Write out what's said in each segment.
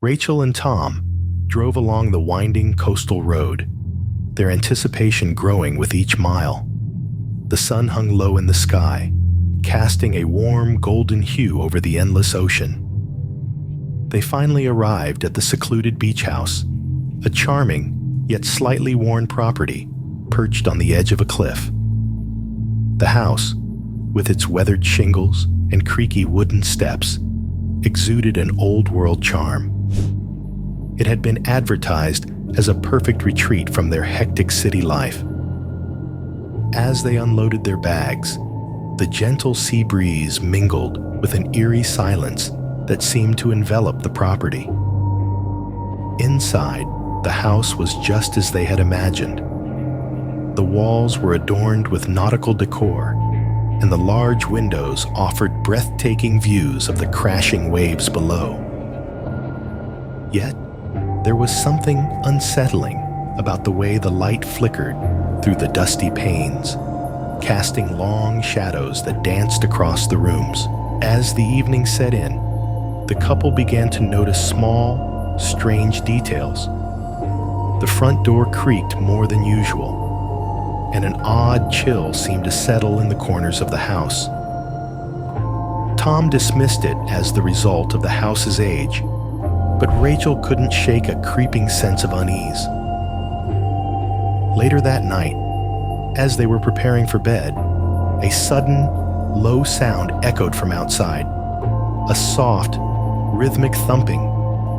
Rachel and Tom drove along the winding coastal road, their anticipation growing with each mile. The sun hung low in the sky, casting a warm golden hue over the endless ocean. They finally arrived at the secluded beach house, a charming yet slightly worn property perched on the edge of a cliff. The house, with its weathered shingles and creaky wooden steps, exuded an old-world charm. It had been advertised as a perfect retreat from their hectic city life. As they unloaded their bags, the gentle sea breeze mingled with an eerie silence that seemed to envelop the property. Inside, the house was just as they had imagined. The walls were adorned with nautical decor, and the large windows offered breathtaking views of the crashing waves below. Yet, there was something unsettling about the way the light flickered through the dusty panes, casting long shadows that danced across the rooms. As the evening set in, the couple began to notice small, strange details. The front door creaked more than usual, and an odd chill seemed to settle in the corners of the house. Tom dismissed it as the result of the house's age, but Rachel couldn't shake a creeping sense of unease. Later that night, as they were preparing for bed, a sudden, low sound echoed from outside, a soft, rhythmic thumping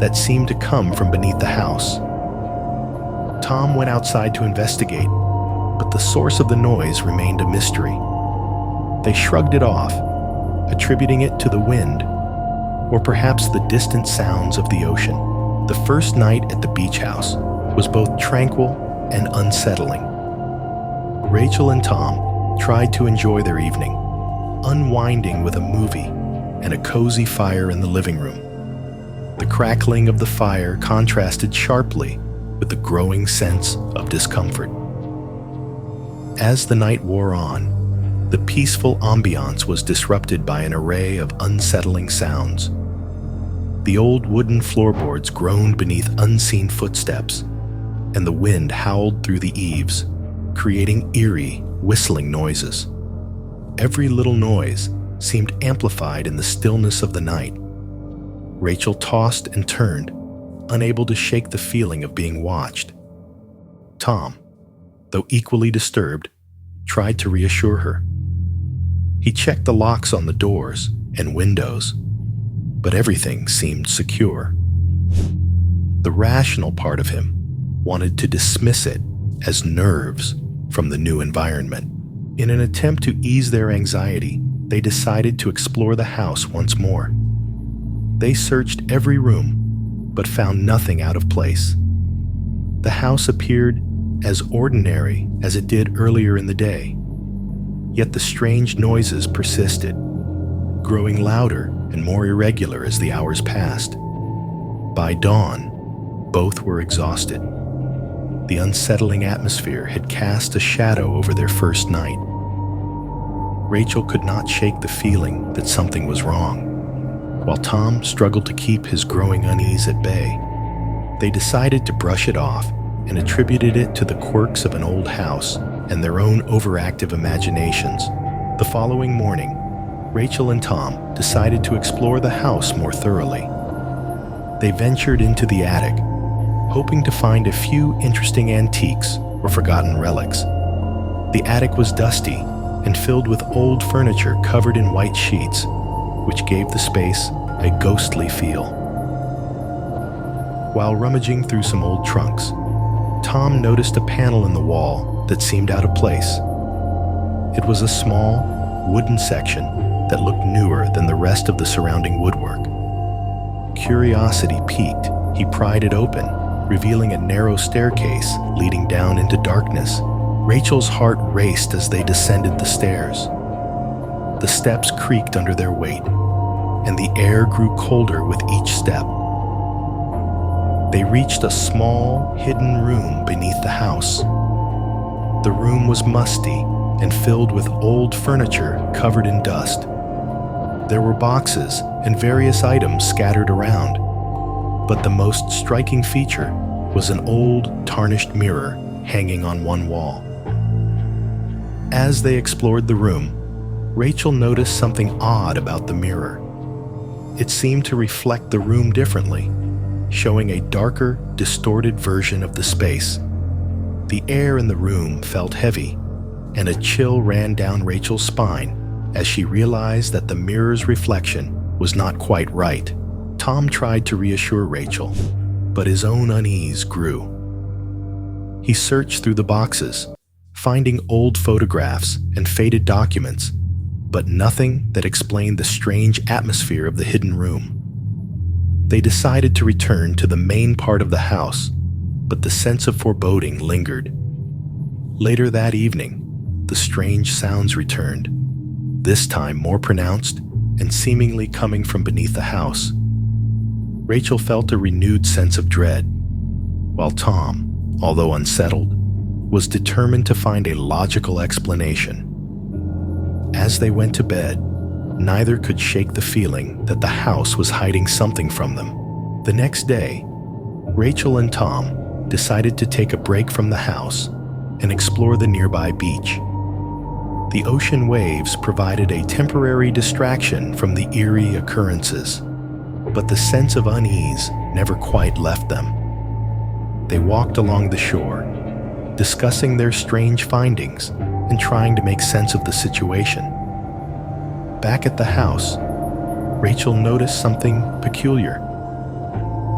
that seemed to come from beneath the house. Tom went outside to investigate, but the source of the noise remained a mystery. They shrugged it off, attributing it to the wind, or perhaps the distant sounds of the ocean. The first night at the beach house was both tranquil and unsettling. Rachel and Tom tried to enjoy their evening, unwinding with a movie and a cozy fire in the living room. The crackling of the fire contrasted sharply with the growing sense of discomfort. As the night wore on, the peaceful ambiance was disrupted by an array of unsettling sounds. The old wooden floorboards groaned beneath unseen footsteps, and the wind howled through the eaves, creating eerie, whistling noises. Every little noise seemed amplified in the stillness of the night. Rachel tossed and turned, unable to shake the feeling of being watched. Tom, though equally disturbed, tried to reassure her. He checked the locks on the doors and windows, but everything seemed secure. The rational part of him wanted to dismiss it as nerves from the new environment. In an attempt to ease their anxiety, they decided to explore the house once more. They searched every room, but found nothing out of place. The house appeared as ordinary as it did earlier in the day, yet the strange noises persisted, growing louder and more irregular as the hours passed. By dawn, both were exhausted. The unsettling atmosphere had cast a shadow over their first night. Rachel could not shake the feeling that something was wrong, while Tom struggled to keep his growing unease at bay. They decided to brush it off and attributed it to the quirks of an old house and their own overactive imaginations. The following morning, Rachel and Tom decided to explore the house more thoroughly. They ventured into the attic, hoping to find a few interesting antiques or forgotten relics. The attic was dusty and filled with old furniture covered in white sheets, which gave the space a ghostly feel. While rummaging through some old trunks, Tom noticed a panel in the wall that seemed out of place. It was a small, wooden section that looked newer than the rest of the surrounding woodwork. Curiosity piqued, he pried it open, revealing a narrow staircase leading down into darkness. Rachel's heart raced as they descended the stairs. The steps creaked under their weight, and the air grew colder with each step. They reached a small, hidden room beneath the house. The room was musty and filled with old furniture covered in dust. There were boxes and various items scattered around, But the most striking feature was an old, tarnished mirror hanging on one wall. As they explored the room, Rachel noticed something odd about the mirror. It seemed to reflect the room differently, showing a darker, distorted version of the space. The air in the room felt heavy, and a chill ran down Rachel's spine as she realized that the mirror's reflection was not quite right. Tom tried to reassure Rachel, but his own unease grew. He searched through the boxes, finding old photographs and faded documents, but nothing that explained the strange atmosphere of the hidden room. They decided to return to the main part of the house, but the sense of foreboding lingered. Later that evening, the strange sounds returned, this time more pronounced and seemingly coming from beneath the house. Rachel felt a renewed sense of dread, while Tom, although unsettled, was determined to find a logical explanation. As they went to bed, neither could shake the feeling that the house was hiding something from them. The next day, Rachel and Tom decided to take a break from the house and explore the nearby beach. The ocean waves provided a temporary distraction from the eerie occurrences, but the sense of unease never quite left them. They walked along the shore, discussing their strange findings and trying to make sense of the situation. Back at the house, Rachel noticed something peculiar.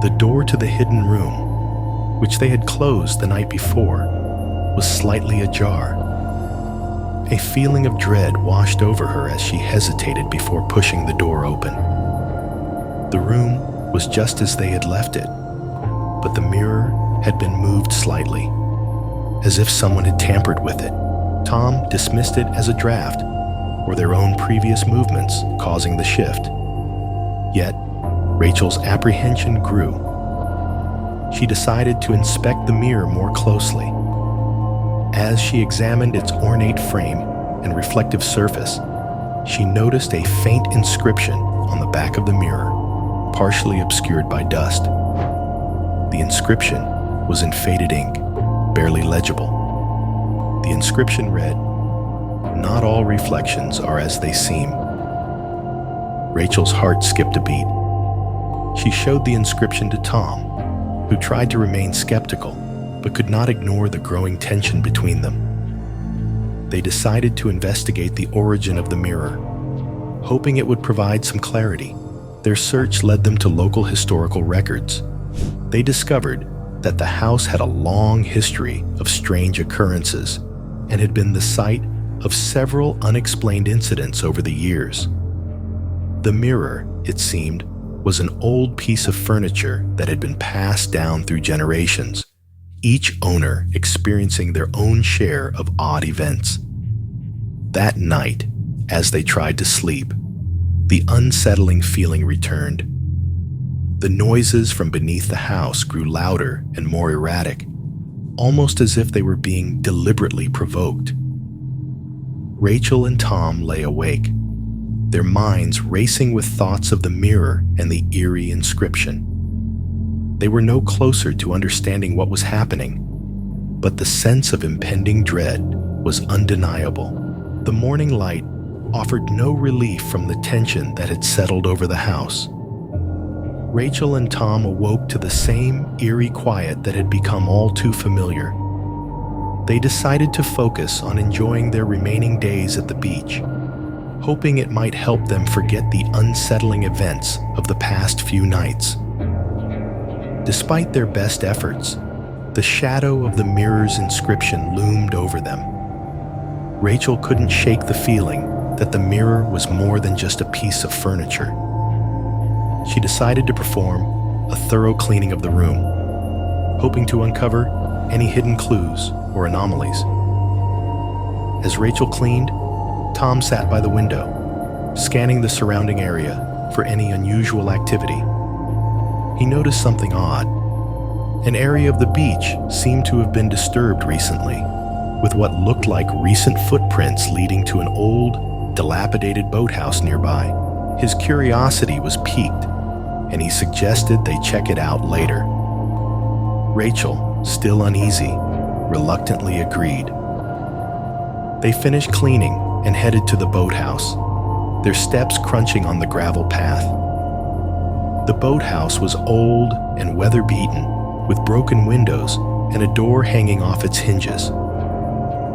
The door to the hidden room, which they had closed the night before, was slightly ajar. A feeling of dread washed over her as she hesitated before pushing the door open. The room was just as they had left it, but the mirror had been moved slightly, as if someone had tampered with it. Tom dismissed it as a draft, or their own previous movements causing the shift. Yet, Rachel's apprehension grew. She decided to inspect the mirror more closely. As she examined its ornate frame and reflective surface, she noticed a faint inscription on the back of the mirror, partially obscured by dust. The inscription was in faded ink, barely legible. The inscription read, "Not all reflections are as they seem." Rachel's heart skipped a beat. She showed the inscription to Tom, who tried to remain skeptical, but could not ignore the growing tension between them. They decided to investigate the origin of the mirror, hoping it would provide some clarity. Their search led them to local historical records. They discovered that the house had a long history of strange occurrences and had been the site of several unexplained incidents over the years. The mirror, it seemed, was an old piece of furniture that had been passed down through generations, each owner experiencing their own share of odd events. That night, as they tried to sleep, the unsettling feeling returned. The noises from beneath the house grew louder and more erratic, almost as if they were being deliberately provoked. Rachel and Tom lay awake, their minds racing with thoughts of the mirror and the eerie inscription. They were no closer to understanding what was happening, but the sense of impending dread was undeniable. The morning light offered no relief from the tension that had settled over the house. Rachel and Tom awoke to the same eerie quiet that had become all too familiar. They decided to focus on enjoying their remaining days at the beach, hoping it might help them forget the unsettling events of the past few nights. Despite their best efforts, the shadow of the mirror's inscription loomed over them. Rachel couldn't shake the feeling that the mirror was more than just a piece of furniture. She decided to perform a thorough cleaning of the room, hoping to uncover any hidden clues or anomalies. As Rachel cleaned, Tom sat by the window, scanning the surrounding area for any unusual activity. He noticed something odd. An area of the beach seemed to have been disturbed recently, with what looked like recent footprints leading to an old, dilapidated boathouse nearby. His curiosity was piqued, and he suggested they check it out later. Rachel, still uneasy, reluctantly agreed. They finished cleaning and headed to the boathouse, their steps crunching on the gravel path. The boathouse was old and weather-beaten, with broken windows and a door hanging off its hinges.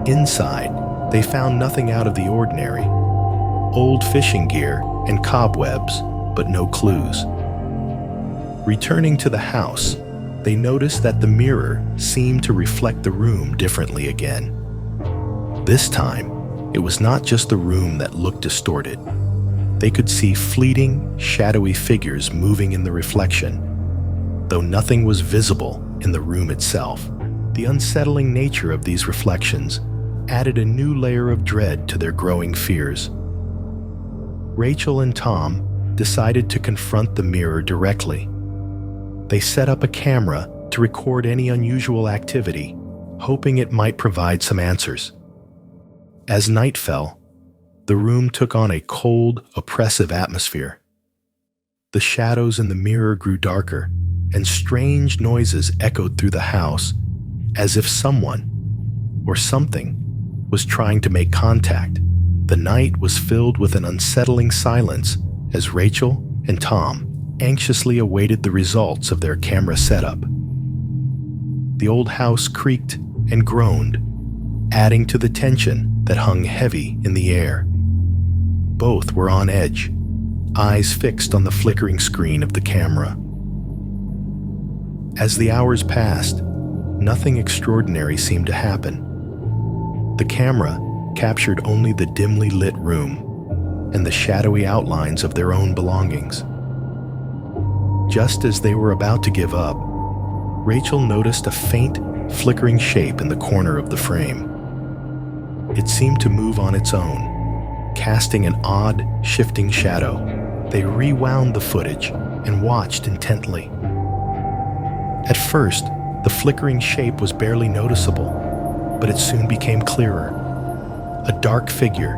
Inside, they found nothing out of the ordinary. Old fishing gear and cobwebs, but no clues. Returning to the house, they noticed that the mirror seemed to reflect the room differently again. This time, it was not just the room that looked distorted. They could see fleeting, shadowy figures moving in the reflection, though nothing was visible in the room itself. The unsettling nature of these reflections added a new layer of dread to their growing fears. Rachel and Tom decided to confront the mirror directly. They set up a camera to record any unusual activity, hoping it might provide some answers. As night fell, the room took on a cold, oppressive atmosphere. The shadows in the mirror grew darker, and strange noises echoed through the house, as if someone, or something, was trying to make contact. The night was filled with an unsettling silence as Rachel and Tom anxiously awaited the results of their camera setup. The old house creaked and groaned, adding to the tension that hung heavy in the air. Both were on edge, eyes fixed on the flickering screen of the camera. As the hours passed, nothing extraordinary seemed to happen. The camera captured only the dimly lit room and the shadowy outlines of their own belongings. Just as they were about to give up, Rachel noticed a faint, flickering shape in the corner of the frame. It seemed to move on its own, casting an odd, shifting shadow. They rewound the footage and watched intently. At first, the flickering shape was barely noticeable, but it soon became clearer. A dark figure,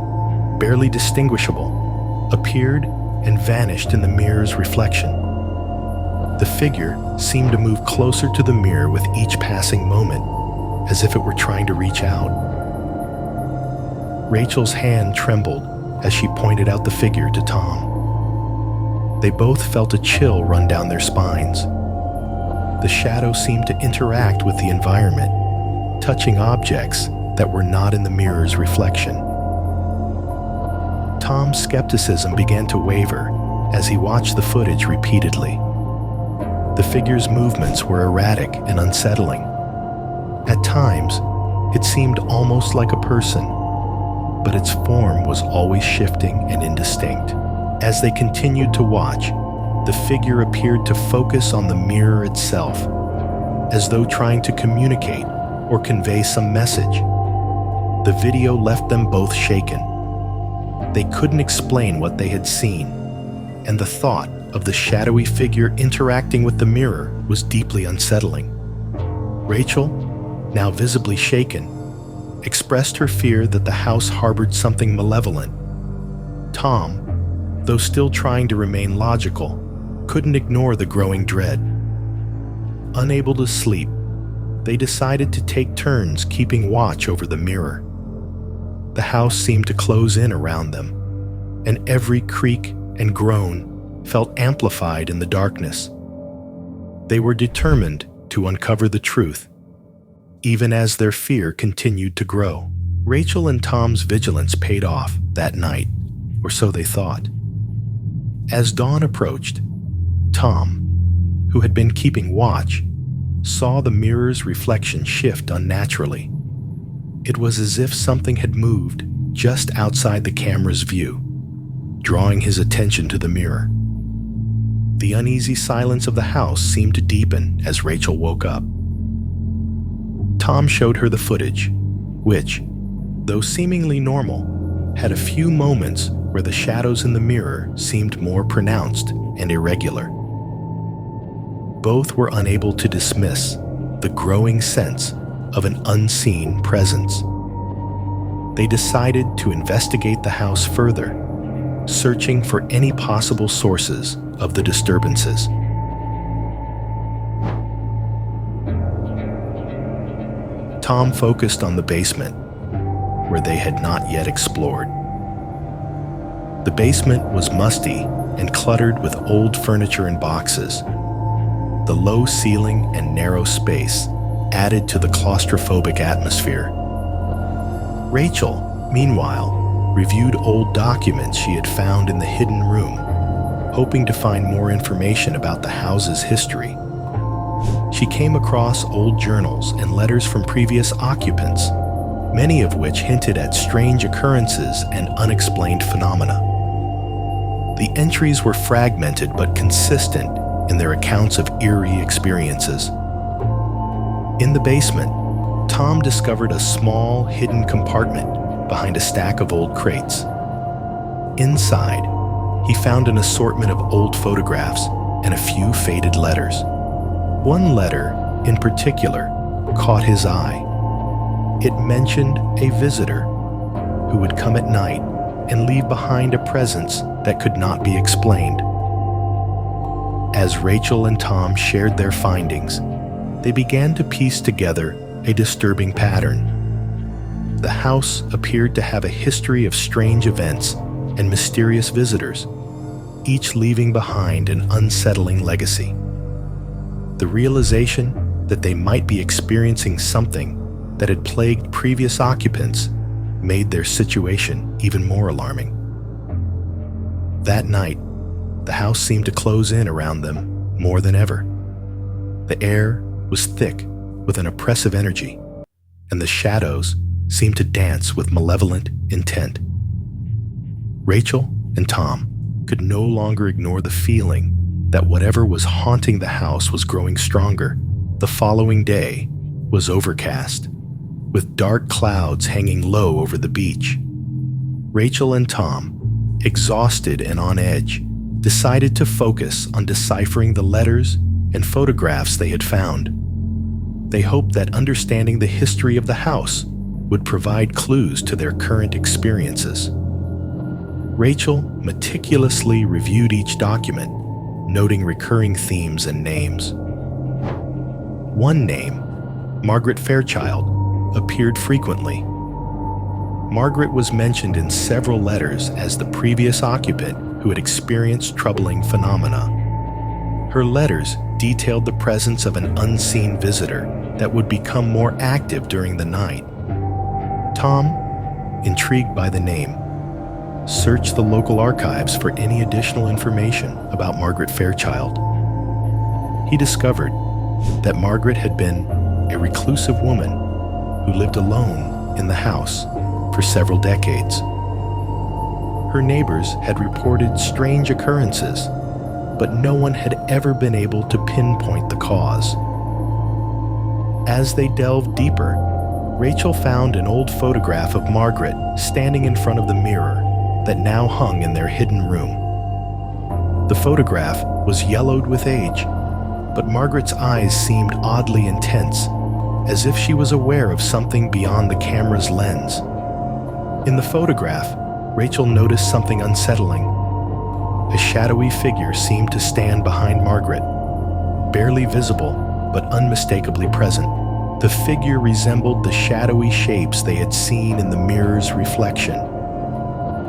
barely distinguishable, appeared and vanished in the mirror's reflection. The figure seemed to move closer to the mirror with each passing moment, as if it were trying to reach out. Rachel's hand trembled as she pointed out the figure to Tom. They both felt a chill run down their spines. The shadow seemed to interact with the environment, touching objects that were not in the mirror's reflection. Tom's skepticism began to waver as he watched the footage repeatedly. The figure's movements were erratic and unsettling. At times, it seemed almost like a person, but its form was always shifting and indistinct. As they continued to watch, the figure appeared to focus on the mirror itself, as though trying to communicate or convey some message. The video left them both shaken. They couldn't explain what they had seen, and the thought of the shadowy figure interacting with the mirror was deeply unsettling. Rachel, now visibly shaken, expressed her fear that the house harbored something malevolent. Tom, though still trying to remain logical, couldn't ignore the growing dread. Unable to sleep, they decided to take turns keeping watch over the mirror. The house seemed to close in around them, and every creak and groan felt amplified in the darkness. They were determined to uncover the truth, even as their fear continued to grow. Rachel and Tom's vigilance paid off that night, or so they thought. As dawn approached, Tom, who had been keeping watch, saw the mirror's reflection shift unnaturally. It was as if something had moved just outside the camera's view, drawing his attention to the mirror. The uneasy silence of the house seemed to deepen as Rachel woke up. Tom showed her the footage, which, though seemingly normal, had a few moments where the shadows in the mirror seemed more pronounced and irregular. Both were unable to dismiss the growing sense of an unseen presence. They decided to investigate the house further, searching for any possible sources of the disturbances. Tom focused on the basement, where they had not yet explored. The basement was musty and cluttered with old furniture and boxes. The low ceiling and narrow space added to the claustrophobic atmosphere. Rachel, meanwhile, reviewed old documents she had found in the hidden room, hoping to find more information about the house's history. She came across old journals and letters from previous occupants, many of which hinted at strange occurrences and unexplained phenomena. The entries were fragmented but consistent in their accounts of eerie experiences. In the basement, Tom discovered a small, hidden compartment behind a stack of old crates. Inside, he found an assortment of old photographs and a few faded letters. One letter, in particular, caught his eye. It mentioned a visitor who would come at night and leave behind a presence that could not be explained. As Rachel and Tom shared their findings, they began to piece together a disturbing pattern. The house appeared to have a history of strange events and mysterious visitors, each leaving behind an unsettling legacy. The realization that they might be experiencing something that had plagued previous occupants made their situation even more alarming. That night, the house seemed to close in around them more than ever. The air was thick with an oppressive energy, and the shadows seemed to dance with malevolent intent. Rachel and Tom could no longer ignore the feeling that whatever was haunting the house was growing stronger. The following day was overcast, with dark clouds hanging low over the beach. Rachel and Tom, exhausted and on edge, decided to focus on deciphering the letters and photographs they had found. They hoped that understanding the history of the house would provide clues to their current experiences. Rachel meticulously reviewed each document, noting recurring themes and names. One name, Margaret Fairchild, appeared frequently. Margaret was mentioned in several letters as the previous occupant who had experienced troubling phenomena. Her letters detailed the presence of an unseen visitor that would become more active during the night. Tom, intrigued by the name, searched the local archives for any additional information about Margaret Fairchild. He discovered that Margaret had been a reclusive woman who lived alone in the house for several decades. Her neighbors had reported strange occurrences, but no one had ever been able to pinpoint the cause. As they delved deeper, Rachel found an old photograph of Margaret standing in front of the mirror that now hung in their hidden room. The photograph was yellowed with age, but Margaret's eyes seemed oddly intense, as if she was aware of something beyond the camera's lens. In the photograph, Rachel noticed something unsettling. A shadowy figure seemed to stand behind Margaret, barely visible but unmistakably present. The figure resembled the shadowy shapes they had seen in the mirror's reflection.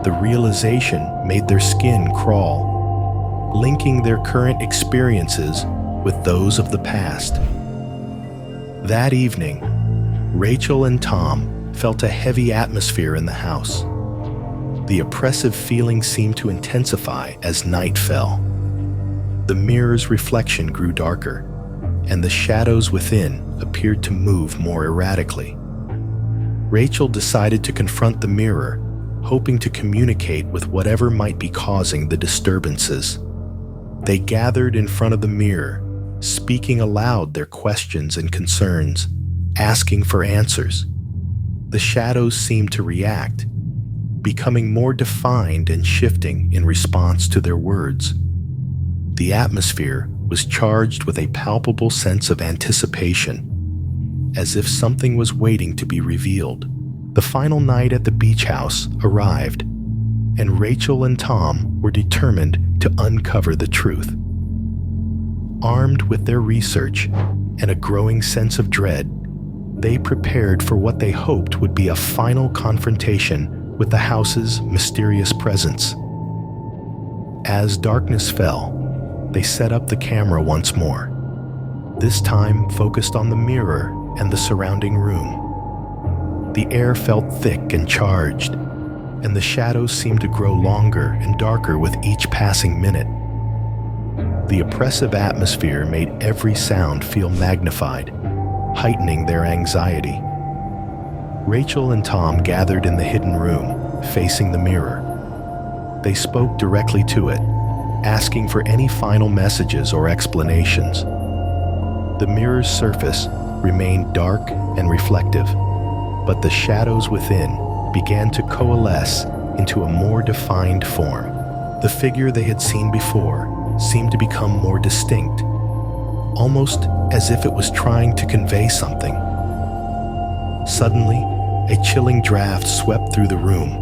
The realization made their skin crawl, linking their current experiences with those of the past. That evening, Rachel and Tom felt a heavy atmosphere in the house. The oppressive feeling seemed to intensify as night fell. The mirror's reflection grew darker, and the shadows within appeared to move more erratically. Rachel decided to confront the mirror, hoping to communicate with whatever might be causing the disturbances. They gathered in front of the mirror, speaking aloud their questions and concerns, asking for answers. The shadows seemed to react, becoming more defined and shifting in response to their words. The atmosphere was charged with a palpable sense of anticipation, as if something was waiting to be revealed. The final night at the beach house arrived, and Rachel and Tom were determined to uncover the truth. Armed with their research and a growing sense of dread, they prepared for what they hoped would be a final confrontation with the house's mysterious presence. As darkness fell, they set up the camera once more, this time focused on the mirror and the surrounding room. The air felt thick and charged, and the shadows seemed to grow longer and darker with each passing minute. The oppressive atmosphere made every sound feel magnified, heightening their anxiety. Rachel and Tom gathered in the hidden room, facing the mirror. They spoke directly to it, asking for any final messages or explanations. The mirror's surface remained dark and reflective, but the shadows within began to coalesce into a more defined form. The figure they had seen before seemed to become more distinct, almost as if it was trying to convey something. Suddenly, a chilling draft swept through the room,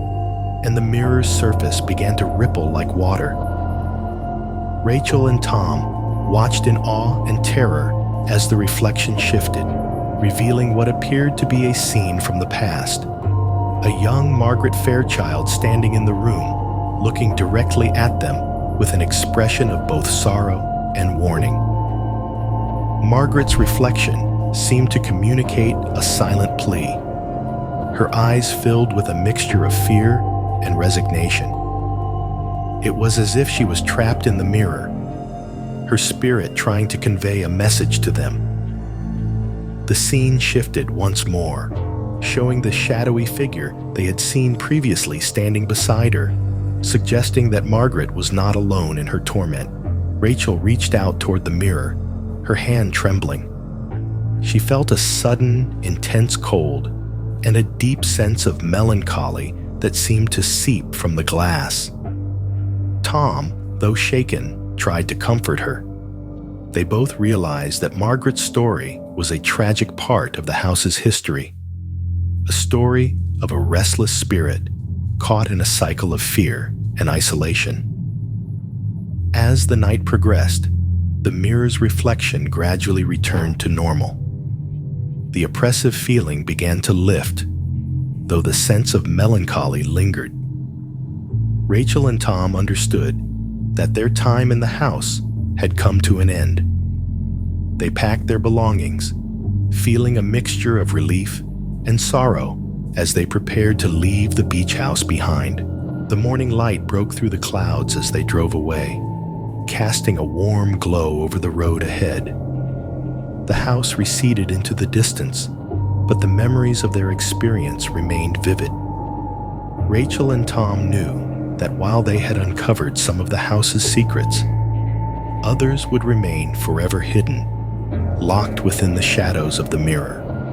and the mirror's surface began to ripple like water. Rachel and Tom watched in awe and terror as the reflection shifted, revealing what appeared to be a scene from the past. A young Margaret Fairchild standing in the room, looking directly at them with an expression of both sorrow and warning. Margaret's reflection seemed to communicate a silent plea. Her eyes filled with a mixture of fear and resignation. It was as if she was trapped in the mirror, her spirit trying to convey a message to them. The scene shifted once more, showing the shadowy figure they had seen previously standing beside her, suggesting that Margaret was not alone in her torment. Rachel reached out toward the mirror, her hand trembling. She felt a sudden, intense cold and a deep sense of melancholy that seemed to seep from the glass. Tom, though shaken, tried to comfort her. They both realized that Margaret's story was a tragic part of the house's history, a story of a restless spirit caught in a cycle of fear and isolation. As the night progressed, the mirror's reflection gradually returned to normal. The oppressive feeling began to lift, though the sense of melancholy lingered. Rachel and Tom understood that their time in the house had come to an end. They packed their belongings, feeling a mixture of relief and sorrow as they prepared to leave the beach house behind. The morning light broke through the clouds as they drove away, casting a warm glow over the road ahead. The house receded into the distance, but the memories of their experience remained vivid. Rachel and Tom knew that while they had uncovered some of the house's secrets, others would remain forever hidden, locked within the shadows of the mirror.